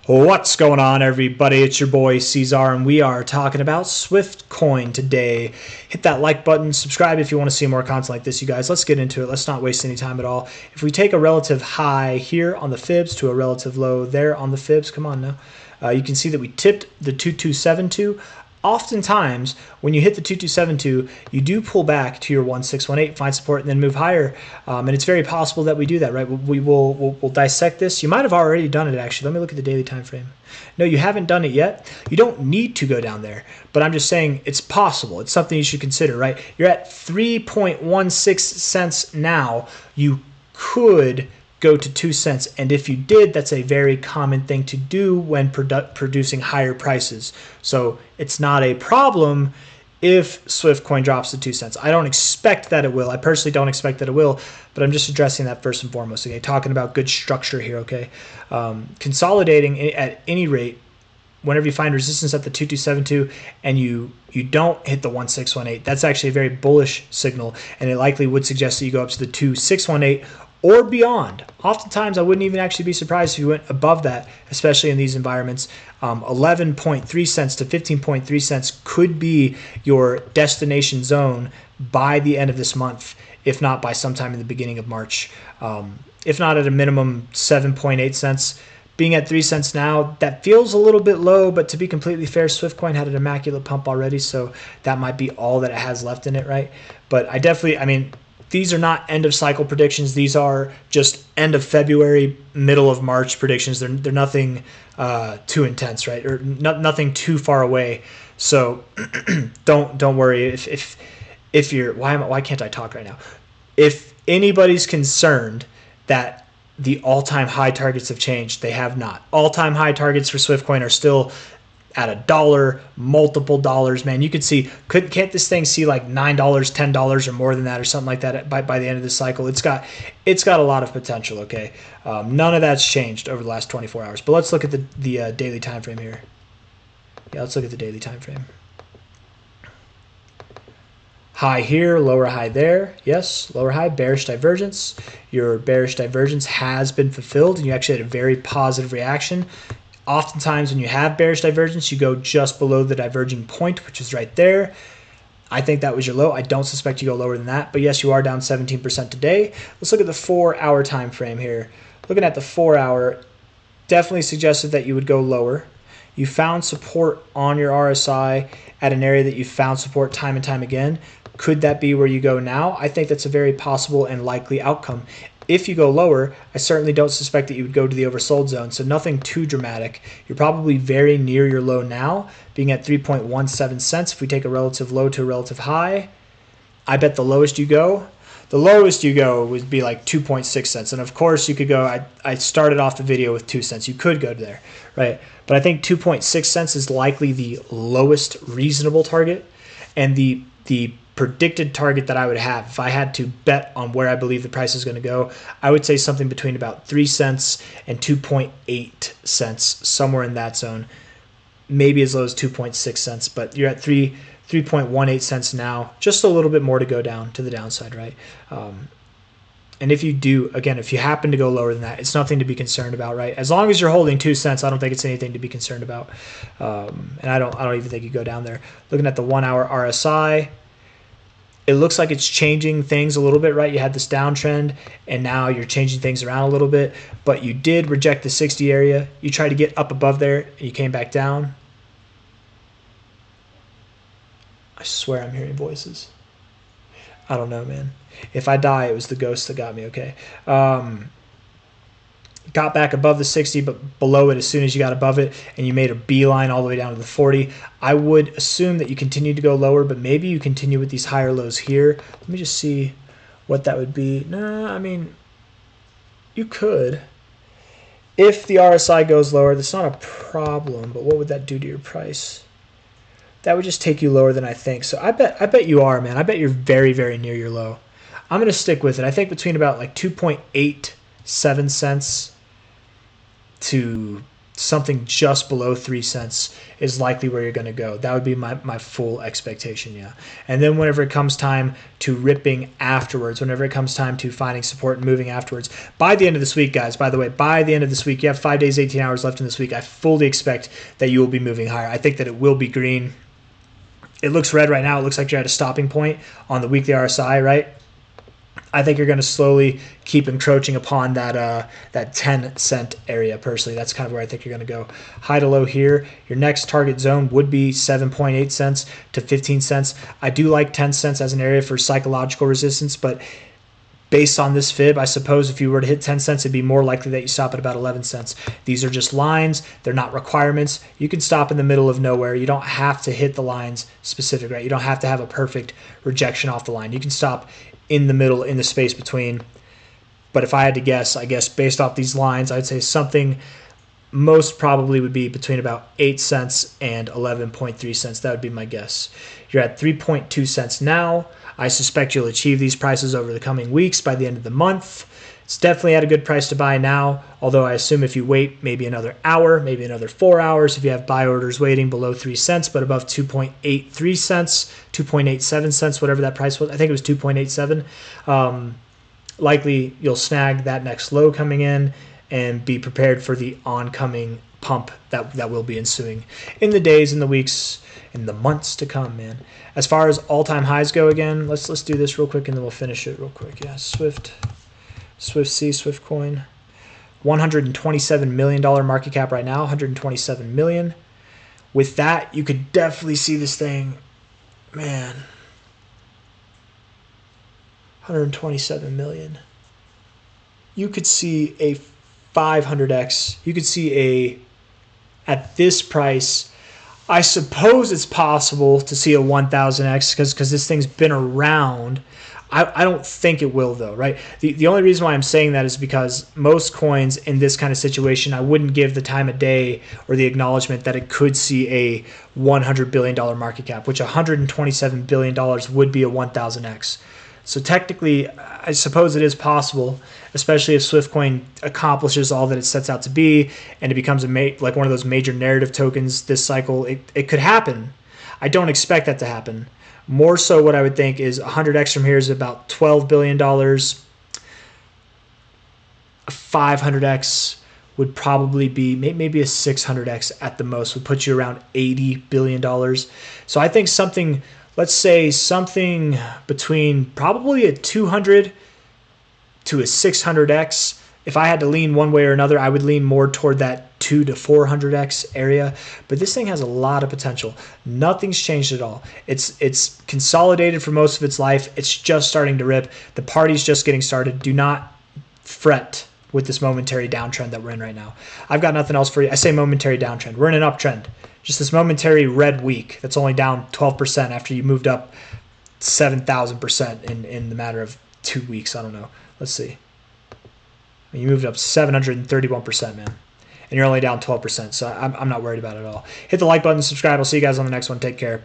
What's going on, everybody? It's your boy C-Zar, and we are talking about Swiftcoin today. Hit that like button, subscribe if you want to see more content like this, you guys. Let's get into it. Let's not waste any time at all. If we take a relative high here on the fibs to a relative low there on the fibs, come on now, you can see that we tipped the 2272. Oftentimes, when you hit the 2272, you do pull back to your 1618, find support, and then move higher. And it's very possible that we do that, right? We'll dissect this. You might have already done it, actually. Let me look at the daily time frame. No, you haven't done it yet. You don't need to go down there, but I'm just saying it's possible. It's something you should consider, right? You're at 3.16 cents now. You could go to 2 cents, and if you did, that's a very common thing to do when producing higher prices. So it's not a problem if Swiftcoin drops to 2 cents. I don't expect that it will. I personally don't expect that it will, but I'm just addressing that first and foremost. Okay, talking about good structure here. Okay, consolidating at any rate. Whenever you find resistance at the 2272 and you don't hit the 1618, that's actually a very bullish signal, and it likely would suggest that you go up to the 2618 or beyond. Oftentimes, I wouldn't even actually be surprised if you went above that, especially in these environments. 11.3 cents to 15.3 cents could be your destination zone by the end of this month, if not by sometime in the beginning of March. If not at a minimum 7.8 cents. Being at 3 cents now, that feels a little bit low, but to be completely fair, Swiftcoin had an immaculate pump already, so that might be all that it has left in it, right? But I mean, these are not end of cycle predictions. These are just end of February, middle of March predictions. They're nothing too intense, right? Or nothing too far away. So don't worry if you're why can't I talk right now? If anybody's concerned that the all-time high targets have changed, they have not. All-time high targets for Swiftcoin are still at $1, multiple dollars, man. You could see, can't this thing see like $9, $10 or more than that or something like that by the end of the cycle? It's got a lot of potential, okay? None of that's changed over the last 24 hours. But let's look at the daily time frame here. Yeah, let's look at the daily time frame. High here, lower high there. Yes, lower high, bearish divergence. Your bearish divergence has been fulfilled, and you actually had a very positive reaction. Oftentimes when you have bearish divergence, you go just below the diverging point, which is right there. I think that was your low. I don't suspect you go lower than that, but yes, you are down 17% today. Let's look at the 4-hour time frame here. Looking at the 4-hour, definitely suggested that you would go lower. You found support on your RSI at an area that you found support time and time again. Could that be where you go now? I think that's a very possible and likely outcome. If you go lower, I certainly don't suspect that you would go to the oversold zone, so nothing too dramatic. You're probably very near your low now, being at 3.17 cents. If we take a relative low to a relative high, I bet the lowest you go would be like 2.6 cents. And of course, you could go, I started off the video with 2 cents. You could go there, right? But I think 2.6 cents is likely the lowest reasonable target, and the predicted target that I would have if I had to bet on where I believe the price is going to go, I would say something between about 3 cents and 2.8 cents, somewhere in that zone, maybe as low as 2.6 cents, but you're at 3.18 cents now, just a little bit more to go down to the downside, right? And if you do, again, if you happen to go lower than that, it's nothing to be concerned about, right? As long as you're holding 2 cents, I don't think it's anything to be concerned about. And I don't even think you go down there. Looking at the 1-hour RSI, it looks like it's changing things a little bit, right? You had this downtrend, and now you're changing things around a little bit, but you did reject the 60 area. You tried to get up above there, and you came back down. I swear I'm hearing voices. I don't know, man. If I die, it was the ghost that got me, okay? Got back above the 60, but below it as soon as you got above it, and you made a beeline all the way down to the 40. I would assume that you continue to go lower, but maybe you continue with these higher lows here. Let me just see what that would be. No, I mean, you could. If the RSI goes lower, that's not a problem, but what would that do to your price? That would just take you lower than I think. So I bet you are, man. I bet you're very, very near your low. I'm going to stick with it. I think between about like 2.87 cents to something just below 3 cents is likely where you're going to go. That would be my full expectation, yeah. And then whenever it comes time to ripping afterwards, whenever it comes time to finding support and moving afterwards, by the end of this week, guys, by the way, by the end of this week, you have 5 days, 18 hours left in this week. I fully expect that you will be moving higher. I think that it will be green. It looks red right now. It looks like you're at a stopping point on the weekly RSI, right? I think you're going to slowly keep encroaching upon that 10-cent area. Personally, that's kind of where I think you're going to go. High to low here. Your next target zone would be 7.8 cents to 15 cents. I do like 10 cents as an area for psychological resistance, but based on this fib, I suppose if you were to hit 10 cents, it'd be more likely that you stop at about 11 cents. These are just lines. They're not requirements. You can stop in the middle of nowhere. You don't have to hit the lines specific, right? You don't have to have a perfect rejection off the line. You can stop in the middle, in the space between. But if I had to guess, I guess based off these lines, I'd say something most probably would be between about 8 cents and 11.3 cents. That would be my guess. You're at 3.2 cents now. I suspect you'll achieve these prices over the coming weeks by the end of the month. It's definitely at a good price to buy now, although I assume if you wait maybe another hour, maybe another 4 hours, if you have buy orders waiting below 3 cents but above 2.83 cents, 2.87 cents, whatever that price was, I think it was 2.87, likely you'll snag that next low coming in and be prepared for the oncoming pump that will be ensuing in the days, in the weeks, in the months to come, man. As far as all-time highs go, again, let's do this real quick and then we'll finish it real quick. Yeah, Swiftcoin, $127 million market cap right now, 127 million. With that, you could definitely see this thing, man, 127 million. You could see a 500x. You could see at this price, I suppose it's possible to see a 1000x because this thing's been around. I don't think it will, though, right? The only reason why I'm saying that is because most coins in this kind of situation, I wouldn't give the time of day or the acknowledgement that it could see a $100 billion market cap, which $127 billion would be a 1000x. So technically, I suppose it is possible, especially if Swiftcoin accomplishes all that it sets out to be and it becomes like one of those major narrative tokens this cycle. It could happen. I don't expect that to happen. More so what I would think is 100x from here is about $12 billion. 500x would probably be maybe a 600x at the most, would put you around $80 billion. So I think something, let's say something between probably a 200 to a 600x. If I had to lean one way or another, I would lean more toward that 2 to 400x area. But this thing has a lot of potential. Nothing's changed at all. It's consolidated for most of its life. It's just starting to rip. The party's just getting started. Do not fret with this momentary downtrend that we're in right now. I've got nothing else for you. I say momentary downtrend. We're in an uptrend. Just this momentary red week that's only down 12% after you moved up 7,000% in the matter of 2 weeks. I don't know. Let's see. You moved up 731%, man. And you're only down 12%, so I'm not worried about it at all. Hit the like button, subscribe. I'll see you guys on the next one. Take care.